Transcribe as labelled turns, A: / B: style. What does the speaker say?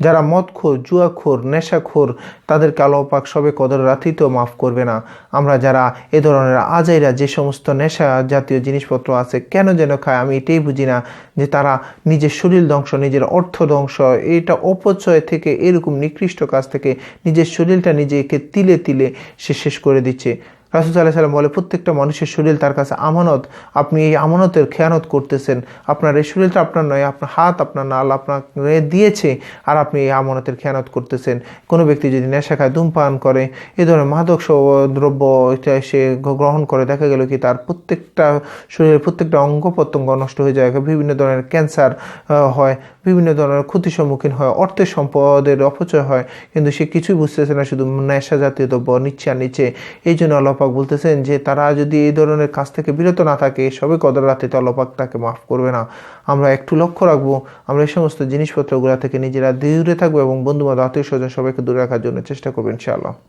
A: যারা মদখোর, জুয়াখোর, নেশাখোর, তাদেরকে আল্লাহ পাক সবে কদর রাতেই মাফ করবে না। আমরা যারা এ ধরনের আজাইরা যে সমস্ত নেশা জাতীয় জিনিসপত্র আছে কেন যেন খায়, আমি এটাই বুঝি না, যে তারা নিজের শরীর ধ্বংস, নিজের অর্থ ধ্বংস, এটা অপচয় থেকে, এরকম নিকৃষ্ট কাজ থেকে নিজের শরীরটা নিজেকে তিলে তিলে সে শেষ করে দিচ্ছে। রাসূল সাল্লাল্লাহু আলাইহি ওয়াসাল্লাম বলে, প্রত্যেকটা মানুষের শরীর তার কাছে আমানত। আপনি এই আমানতের খেয়ানত করতেছেন। আপনার এই শরীরটা আপনার নয়, আপনার হাত আপনার না, আল্লাহ আপনাকে দিয়েছে, আর আপনি এই আমানতের খেয়ানত করতেছেন। কোনো ব্যক্তি যদি নেশা খায়, ধূমপান করে, এ ধরনের মাদক দ্রব্য এটা সে গ্রহণ করে, দেখা গেল কি তার প্রত্যেকটা শরীরের প্রত্যেকটা অঙ্গ প্রত্যঙ্গ নষ্ট হয়ে যায়, বিভিন্ন ধরনের ক্যান্সার হয়, বিভিন্ন ধরনের ক্ষতির সম্মুখীন হয়, অর্থের সম্পদের অপচয় হয়, কিন্তু সে কিছুই বুঝতেছে না, শুধু নেশা জাতীয় দ্রব্য নিচ্ছে আর নিচ্ছে। এই জন্য আল্লাহ পাক বলতেছেন যে তারা যদি এই ধরনের কাজ থেকে বিরত না থাকে, সবে কদর রাতে তো আল্লাহ পাক তাকে মাফ করবে না। আমরা একটু লক্ষ্য রাখবো, আমরা এই সমস্ত জিনিসপত্রগুলো থেকে নিজেরা দূরে থাকবো এবং বন্ধু বান্ধব, আত্মীয় স্বজন সবাইকে দূরে রাখার জন্য চেষ্টা করবো ইনশাআল্লাহ।